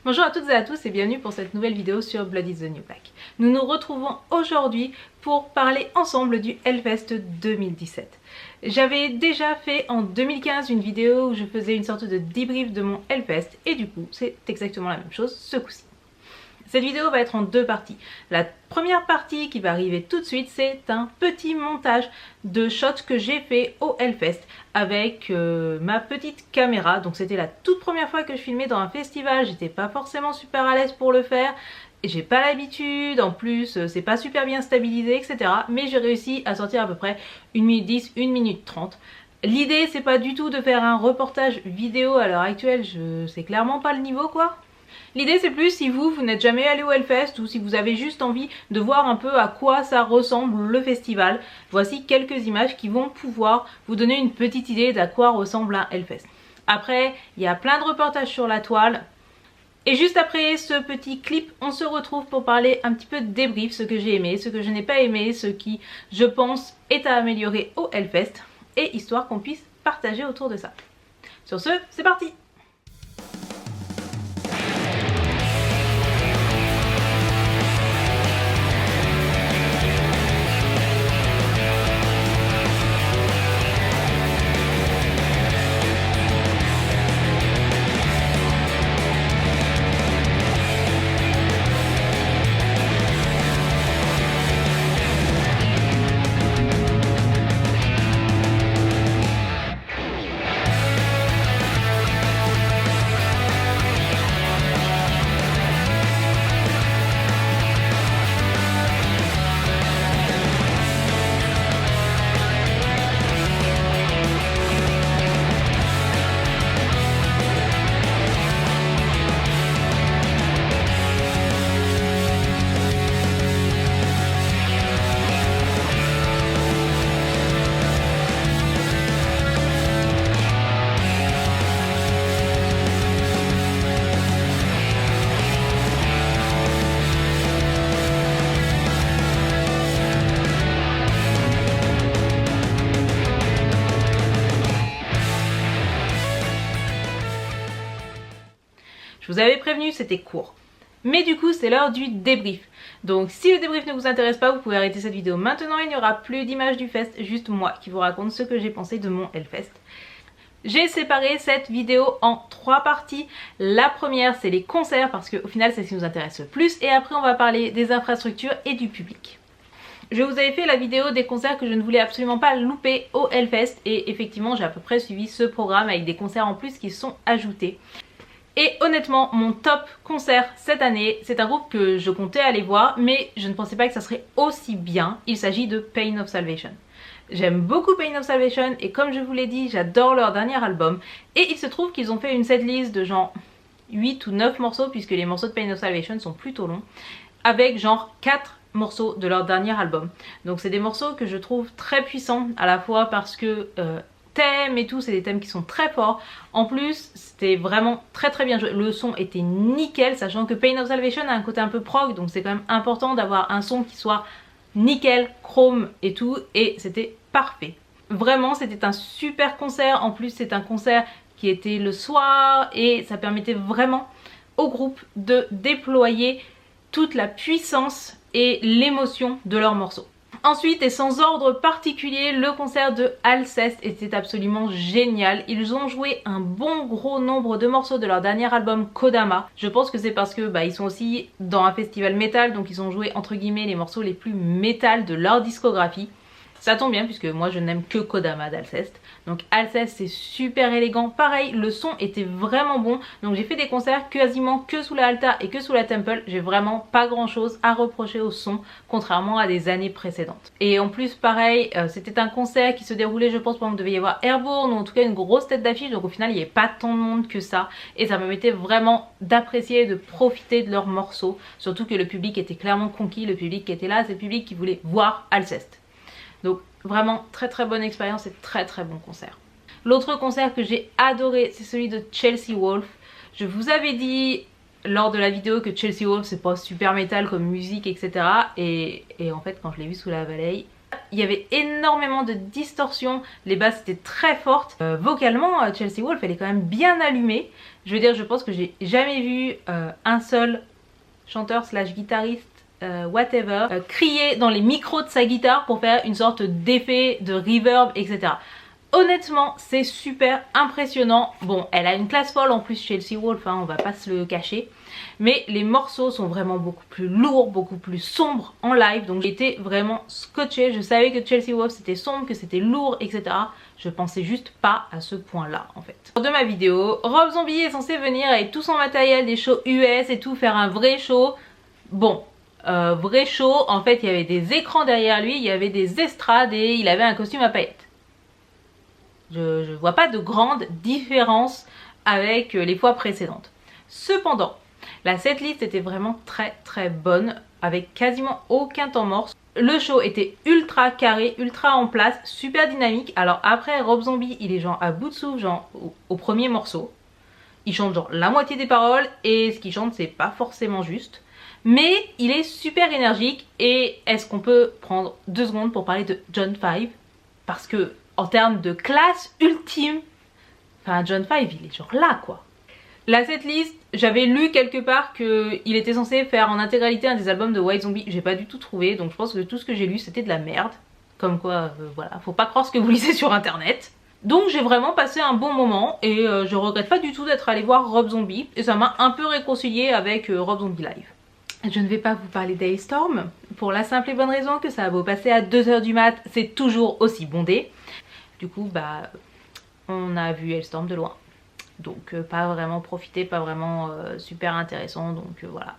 Bonjour à toutes et à tous et bienvenue pour cette nouvelle vidéo sur Blood is the New Black. Nous nous retrouvons aujourd'hui pour parler ensemble du Hellfest 2017. J'avais déjà fait en 2015 une vidéo où je faisais une sorte de débrief de mon Hellfest et du coup c'est exactement la même chose ce coup-ci. Cette vidéo va être en deux parties. La première partie qui va arriver tout de suite, c'est un petit montage de shots que j'ai fait au Hellfest avec ma petite caméra. Donc c'était la toute première fois que je filmais dans un festival, j'étais pas forcément super à l'aise pour le faire. Et j'ai pas l'habitude, en plus c'est pas super bien stabilisé, etc. Mais j'ai réussi à sortir à peu près 1 minute 10, 1 minute 30. L'idée c'est pas du tout de faire un reportage vidéo à l'heure actuelle, c'est clairement pas le niveau quoi. L'idée c'est plus si vous n'êtes jamais allé au Hellfest ou si vous avez juste envie de voir un peu à quoi ça ressemble le festival. Voici quelques images qui vont pouvoir vous donner une petite idée d'à quoi ressemble un Hellfest. Après, il y a plein de reportages sur la toile. Et juste après ce petit clip, on se retrouve pour parler un petit peu de débrief, ce que j'ai aimé, ce que je n'ai pas aimé, ce qui, je pense, est à améliorer au Hellfest, et histoire qu'on puisse partager autour de ça. Sur ce, c'est parti! Je vous avais prévenu, c'était court. Mais du coup, c'est l'heure du débrief. Donc si le débrief ne vous intéresse pas, vous pouvez arrêter cette vidéo maintenant. Il n'y aura plus d'image du fest, juste moi qui vous raconte ce que j'ai pensé de mon Hellfest. J'ai séparé cette vidéo en 3 parties. La première, c'est les concerts parce qu'au final, c'est ce qui nous intéresse le plus. Et après, on va parler des infrastructures et du public. Je vous avais fait la vidéo des concerts que je ne voulais absolument pas louper au Hellfest. Et effectivement, j'ai à peu près suivi ce programme avec des concerts en plus qui sont ajoutés. Et honnêtement, mon top concert cette année, c'est un groupe que je comptais aller voir, mais je ne pensais pas que ça serait aussi bien. Il s'agit de Pain of Salvation. J'aime beaucoup Pain of Salvation et comme je vous l'ai dit, j'adore leur dernier album. Et il se trouve qu'ils ont fait une setlist de genre 8 ou 9 morceaux, puisque les morceaux de Pain of Salvation sont plutôt longs, avec genre 4 morceaux de leur dernier album. Donc c'est des morceaux que je trouve très puissants, à la fois parce que thèmes et tout, c'est des thèmes qui sont très forts. En plus, c'était vraiment très bien joué. Le son était nickel, sachant que Pain of Salvation a un côté un peu prog, donc c'est quand même important d'avoir un son qui soit nickel, chrome et tout, et c'était parfait. Vraiment, c'était un super concert. En plus, c'est un concert qui était le soir et ça permettait vraiment au groupe de déployer toute la puissance et l'émotion de leurs morceaux. Ensuite, et sans ordre particulier, le concert de Alceste était absolument génial. Ils ont joué un bon gros nombre de morceaux de leur dernier album Kodama. Je pense que c'est parce que ils sont aussi dans un festival métal, donc ils ont joué entre guillemets les morceaux les plus métal de leur discographie. Ça tombe bien puisque moi je n'aime que Kodama d'Alceste. Donc Alceste c'est super élégant. Pareil, le son était vraiment bon. Donc j'ai fait des concerts quasiment que sous la Alta et que sous la Temple. J'ai vraiment pas grand chose à reprocher au son, contrairement à des années précédentes. Et en plus pareil, c'était un concert qui se déroulait, je pense, pendant qu'il devait y avoir Airborne ou en tout cas une grosse tête d'affiche. Donc au final il n'y avait pas tant de monde que ça. Et ça me permettait vraiment d'apprécier et de profiter de leurs morceaux. Surtout que le public était clairement conquis. Le public qui était là, c'est le public qui voulait voir Alceste. Donc vraiment très bonne expérience et très bon concert. L'autre concert que j'ai adoré, c'est celui de Chelsea Wolfe. Je vous avais dit lors de la vidéo que Chelsea Wolfe c'est pas super métal comme musique, etc. Et en fait quand je l'ai vu sous la Valley, il y avait énormément de distorsion, les basses étaient très fortes. Vocalement, Chelsea Wolfe elle est quand même bien allumée. Je veux dire, je pense que j'ai jamais vu un seul chanteur slash guitariste whatever crier dans les micros de sa guitare pour faire une sorte d'effet de reverb, etc. Honnêtement, c'est super impressionnant. Bon, elle a une classe folle en plus, Chelsea Wolfe, hein, on va pas se le cacher. Mais les morceaux sont vraiment beaucoup plus lourds, beaucoup plus sombres en live. Donc j'étais vraiment scotchée. Je savais que Chelsea Wolfe c'était sombre, que c'était lourd, etc. Je pensais juste pas à ce point-là en fait. De ma vidéo, Rob Zombie est censé venir avec tout son matériel, des shows US et tout, faire un vrai show. Bon, vrai show, en fait il y avait des écrans derrière lui, il y avait des estrades et il avait un costume à paillettes. Je vois pas de grande différence avec les fois précédentes. Cependant, la setlist était vraiment très bonne, avec quasiment aucun temps mort. Le show était ultra carré, ultra en place, super dynamique. Alors après, Rob Zombie, il est genre à bout de souffle, genre au premier morceau. Il chante genre la moitié des paroles et ce qu'il chante c'est pas forcément juste. Mais il est super énergique. Et est-ce qu'on peut prendre 2 secondes pour parler de John 5? Parce que en termes de classe ultime, enfin John 5 il est genre là quoi. La setlist, j'avais lu quelque part qu'il était censé faire en intégralité un des albums de White Zombie. J'ai pas du tout trouvé, donc je pense que tout ce que j'ai lu c'était de la merde. Comme quoi, voilà, faut pas croire ce que vous lisez sur internet. Donc j'ai vraiment passé un bon moment et je regrette pas du tout d'être allée voir Rob Zombie. Et ça m'a un peu réconciliée avec Rob Zombie Live. Je ne vais pas vous parler d'Hailstorm, pour la simple et bonne raison que ça a beau passer à 2 h du mat, c'est toujours aussi bondé. Du coup, bah, on a vu Hailstorm de loin. Donc pas vraiment profité, pas vraiment super intéressant, donc voilà.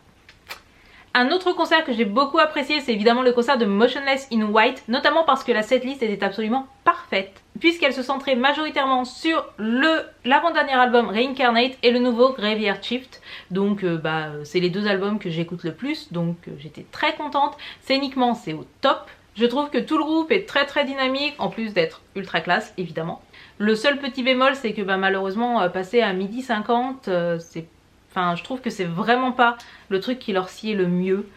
Un autre concert que j'ai beaucoup apprécié, c'est évidemment le concert de Motionless in White, notamment parce que la setlist était absolument parfaite, puisqu'elle se centrait majoritairement sur l'avant-dernier album Reincarnate et le nouveau Graveyard Shift. Donc c'est les 2 albums que j'écoute le plus, donc j'étais très contente. Scéniquement c'est au top. Je trouve que tout le groupe est très dynamique, en plus d'être ultra classe évidemment. Le seul petit bémol c'est que malheureusement passer à 12h50 je trouve que c'est vraiment pas le truc qui leur sied le mieux.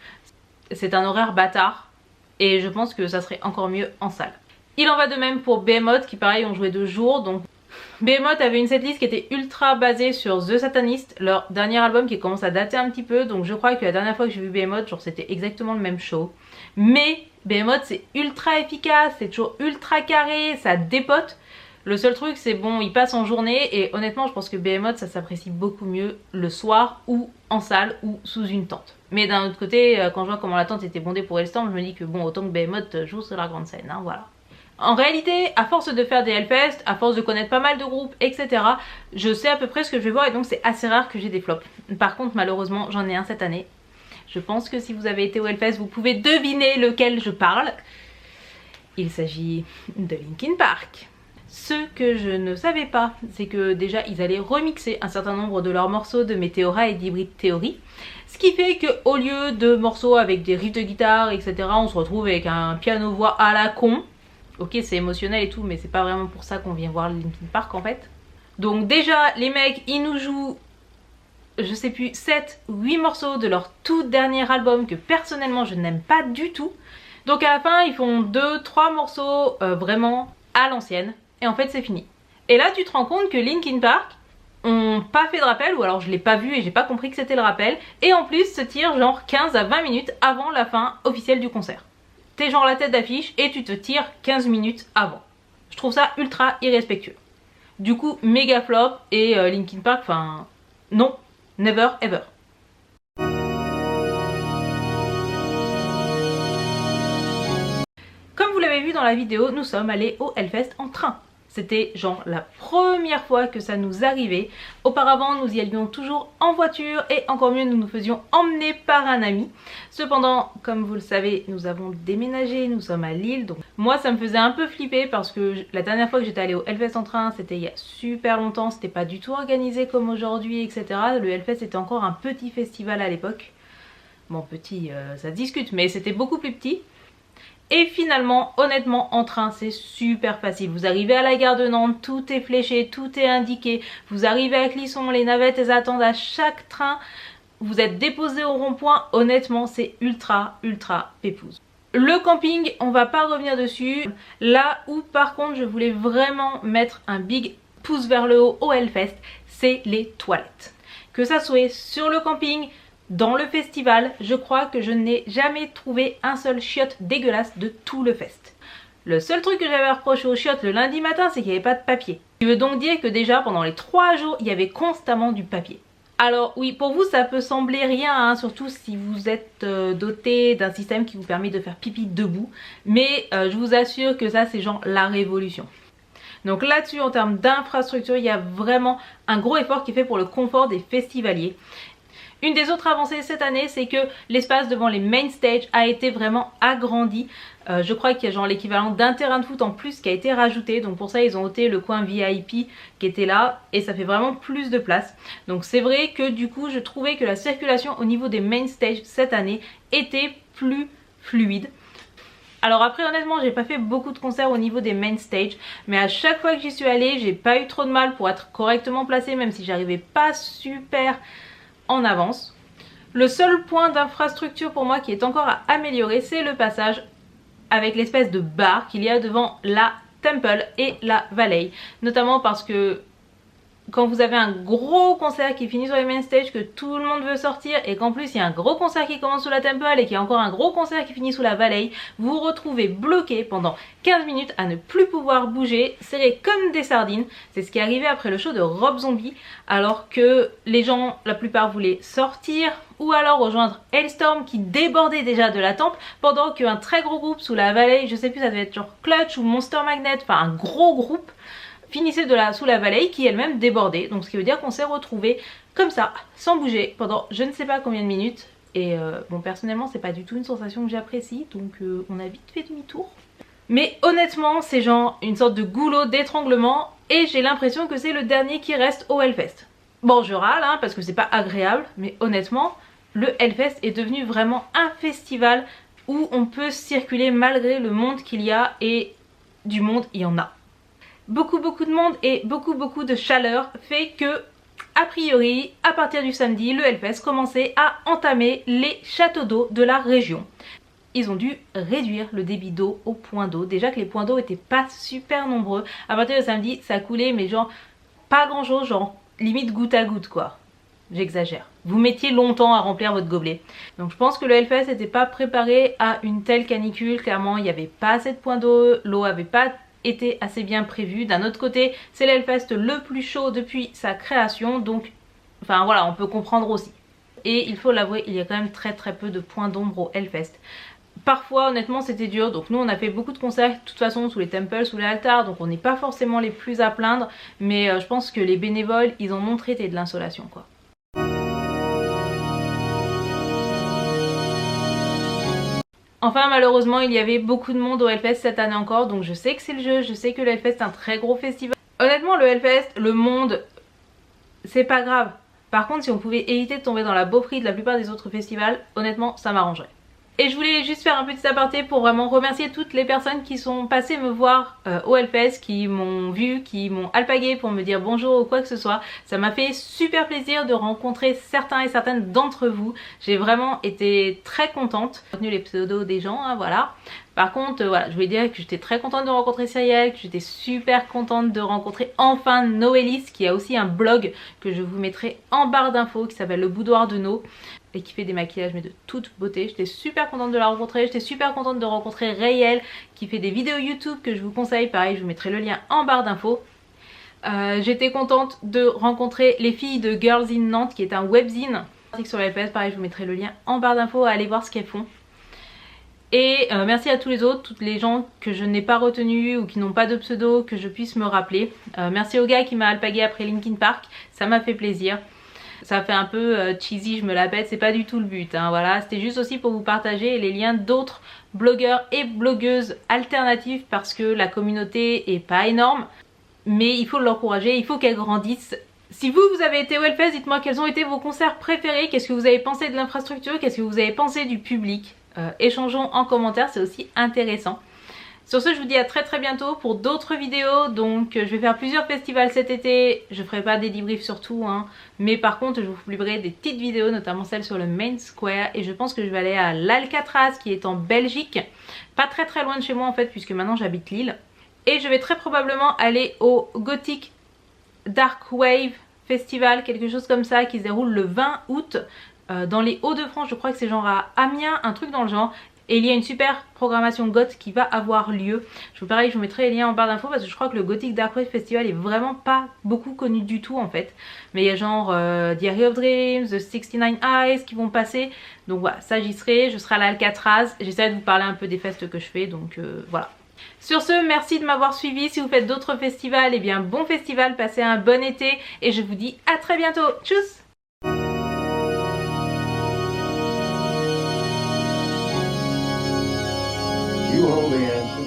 C'est un horaire bâtard et je pense que ça serait encore mieux en salle. Il en va de même pour Behemoth qui pareil ont joué 2 jours. Donc Behemoth avait une setlist qui était ultra basée sur The Satanist, leur dernier album qui commence à dater un petit peu. Donc je crois que la dernière fois que j'ai vu Behemoth, genre c'était exactement le même show. Mais Behemoth c'est ultra efficace, c'est toujours ultra carré, ça dépote. Le seul truc c'est bon, il passe en journée et honnêtement je pense que Behemoth ça s'apprécie beaucoup mieux le soir ou en salle ou sous une tente. Mais d'un autre côté, quand je vois comment la tente était bondée pour Hailstorm, je me dis que bon, autant que Behemoth joue sur la grande scène, hein, voilà. En réalité, à force de faire des Hellfest, à force de connaître pas mal de groupes, etc., je sais à peu près ce que je vais voir et donc c'est assez rare que j'ai des flops. Par contre, malheureusement, j'en ai un cette année. Je pense que si vous avez été au Hellfest, vous pouvez deviner lequel je parle. Il s'agit de Linkin Park. Ce que je ne savais pas, c'est que déjà ils allaient remixer un certain nombre de leurs morceaux de Meteora et d'Hybrid Theory. Ce qui fait qu'au lieu de morceaux avec des riffs de guitare, etc., on se retrouve avec un piano-voix à la con. Ok, c'est émotionnel et tout, mais c'est pas vraiment pour ça qu'on vient voir Linkin Park en fait. Donc déjà, les mecs, ils nous jouent, je sais plus, 7 ou 8 morceaux de leur tout dernier album que personnellement je n'aime pas du tout. Donc à la fin, ils font 2-3 morceaux vraiment à l'ancienne. Et en fait c'est fini. Et là tu te rends compte que Linkin Park ont pas fait de rappel, ou alors je l'ai pas vu et j'ai pas compris que c'était le rappel, et en plus se tirent genre 15 à 20 minutes avant la fin officielle du concert. T'es genre la tête d'affiche et tu te tires 15 minutes avant. Je trouve ça ultra irrespectueux. Du coup méga flop et Linkin Park, enfin non, never ever. Comme vous l'avez vu dans la vidéo, nous sommes allés au Hellfest en train. C'était genre la première fois que ça nous arrivait. Auparavant nous y allions toujours en voiture et encore mieux nous nous faisions emmener par un ami. Cependant comme vous le savez nous avons déménagé, nous sommes à Lille. Donc moi ça me faisait un peu flipper parce que la dernière fois que j'étais allée au Hellfest en train c'était il y a super longtemps. C'était pas du tout organisé comme aujourd'hui etc. Le Hellfest était encore un petit festival à l'époque. Bon petit ça discute mais c'était beaucoup plus petit. Et finalement, honnêtement, en train, c'est super facile. Vous arrivez à la gare de Nantes, tout est fléché, tout est indiqué. Vous arrivez à Clisson, les navettes, elles attendent à chaque train. Vous êtes déposé au rond-point. Honnêtement, c'est ultra pépouze. Le camping, on va pas revenir dessus. Là où par contre je voulais vraiment mettre un big pouce vers le haut au Hellfest, c'est les toilettes. Que ça soit sur le camping, dans le festival, je crois que je n'ai jamais trouvé un seul chiotte dégueulasse de tout le fest. Le seul truc que j'avais reproché aux chiottes le lundi matin, c'est qu'il n'y avait pas de papier. Ce qui veut donc dire que déjà pendant les 3 jours, il y avait constamment du papier. Alors oui, pour vous ça peut sembler rien, hein, surtout si vous êtes doté d'un système qui vous permet de faire pipi debout. Mais je vous assure que ça c'est genre la révolution. Donc là-dessus en termes d'infrastructure, il y a vraiment un gros effort qui est fait pour le confort des festivaliers. Une des autres avancées cette année, c'est que l'espace devant les main stage a été vraiment agrandi. Je crois qu'il y a genre l'équivalent d'un terrain de foot en plus qui a été rajouté. Donc pour ça, ils ont ôté le coin VIP qui était là et ça fait vraiment plus de place. Donc c'est vrai que du coup, je trouvais que la circulation au niveau des main stage cette année était plus fluide. Alors après honnêtement j'ai pas fait beaucoup de concerts au niveau des main stage, mais à chaque fois que j'y suis allée j'ai pas eu trop de mal pour être correctement placée, même si j'arrivais pas super en avance. Le seul point d'infrastructure pour moi qui est encore à améliorer, c'est le passage avec l'espèce de bar qu'il y a devant la Temple et la Valley, notamment parce que quand vous avez un gros concert qui finit sur les main stage, que tout le monde veut sortir et qu'en plus il y a un gros concert qui commence sous la Temple et qu'il y a encore un gros concert qui finit sous la Valley, vous vous retrouvez bloqué pendant 15 minutes à ne plus pouvoir bouger, serré comme des sardines. C'est ce qui est arrivé après le show de Rob Zombie, alors que les gens, la plupart voulaient sortir ou alors rejoindre Hailstorm qui débordait déjà de la Temple, pendant qu'un très gros groupe sous la Valley, je sais plus, ça devait être genre Clutch ou Monster Magnet, enfin un gros groupe, finissait sous la Valley qui elle-même débordait. Donc ce qui veut dire qu'on s'est retrouvé comme ça, sans bouger, pendant je ne sais pas combien de minutes. Et bon, personnellement c'est pas du tout une sensation que j'apprécie, donc on a vite fait demi-tour. Mais honnêtement c'est genre une sorte de goulot d'étranglement et j'ai l'impression que c'est le dernier qui reste au Hellfest. Bon, je râle hein, parce que c'est pas agréable, mais honnêtement le Hellfest est devenu vraiment un festival où on peut circuler malgré le monde qu'il y a, et du monde il y en a. Beaucoup de monde et beaucoup de chaleur fait que, a priori, à partir du samedi, le Hellfest commençait à entamer les châteaux d'eau de la région. Ils ont dû réduire le débit d'eau aux points d'eau. Déjà que les points d'eau étaient pas super nombreux. À partir de samedi, ça coulait mais genre pas grand chose, genre limite goutte à goutte quoi. J'exagère. Vous mettiez longtemps à remplir votre gobelet. Donc je pense que le Hellfest n'était pas préparé à une telle canicule. Clairement, il n'y avait pas assez de points d'eau, l'eau avait pas était assez bien prévu. D'un autre côté, c'est l'Hellfest le plus chaud depuis sa création, donc enfin voilà, on peut comprendre aussi. Et il faut l'avouer, il y a quand même très peu de points d'ombre au Hellfest. Parfois honnêtement c'était dur, donc nous on a fait beaucoup de concerts de toute façon sous les temples, sous les altars, donc on n'est pas forcément les plus à plaindre, mais je pense que les bénévoles ils en ont traité de l'insolation quoi. Enfin malheureusement il y avait beaucoup de monde au Hellfest cette année encore, donc je sais que c'est le jeu, je sais que le Hellfest est un très gros festival. Honnêtement le Hellfest, le monde, c'est pas grave. Par contre si on pouvait éviter de tomber dans la beaufrie de la plupart des autres festivals, honnêtement ça m'arrangerait. Et je voulais juste faire un petit aparté pour vraiment remercier toutes les personnes qui sont passées me voir au Hellfest, qui m'ont vu, qui m'ont alpagué pour me dire bonjour ou quoi que ce soit. Ça m'a fait super plaisir de rencontrer certains et certaines d'entre vous. J'ai vraiment été très contente. J'ai retenu les pseudos des gens, hein, voilà. Par contre, voilà, je voulais dire que j'étais très contente de rencontrer Cyrielle, que j'étais super contente de rencontrer enfin Noélis, qui a aussi un blog que je vous mettrai en barre d'infos, qui s'appelle Le Boudoir de No, et qui fait des maquillages mais de toute beauté. J'étais super contente de la rencontrer, j'étais super contente de rencontrer Rayel, qui fait des vidéos YouTube que je vous conseille, pareil, je vous mettrai le lien en barre d'infos. J'étais contente de rencontrer les filles de Girls in Nantes, qui est un webzine sur la FPS, pareil, je vous mettrai le lien en barre d'infos, allez voir ce qu'elles font. Et merci à tous les autres, toutes les gens que je n'ai pas retenus ou qui n'ont pas de pseudo, que je puisse me rappeler. Merci au gars qui m'a alpagué après Linkin Park, ça m'a fait plaisir. Ça fait un peu cheesy, je me la pète, c'est pas du tout le but, hein, voilà. C'était juste aussi pour vous partager les liens d'autres blogueurs et blogueuses alternatives, parce que la communauté est pas énorme, mais il faut l'encourager, il faut qu'elle grandisse. Si vous avez été au Hellfest, dites-moi quels ont été vos concerts préférés, qu'est-ce que vous avez pensé de l'infrastructure, qu'est-ce que vous avez pensé du public. Échangeons en commentaire, c'est aussi intéressant. Sur ce, je vous dis à très bientôt pour d'autres vidéos. Donc je vais faire plusieurs festivals cet été. Je ferai pas des debriefs sur tout, hein, mais par contre je vous publierai des petites vidéos, notamment celle sur le Main Square. Et je pense que je vais aller à l'Alcatraz qui est en Belgique, pas très loin de chez moi en fait, puisque maintenant j'habite Lille. Et je vais très probablement aller au Gothic Dark Wave Festival, quelque chose comme ça, qui se déroule le 20 août dans les Hauts-de-France. Je crois que c'est genre à Amiens, un truc dans le genre. Et il y a une super programmation goth qui va avoir lieu. Je vous mettrai les liens en barre d'infos parce que je crois que le Gothic Dark Wave Festival est vraiment pas beaucoup connu du tout en fait. Mais il y a genre Diary of Dreams, The 69 Eyes qui vont passer. Donc voilà, ça j'y serai, je serai à l'Alcatraz. J'essaie de vous parler un peu des festes que je fais, donc voilà. Sur ce, merci de m'avoir suivi. Si vous faites d'autres festivals, eh bien bon festival, passez un bon été et je vous dis à très bientôt. Tchuss! You hold the answer.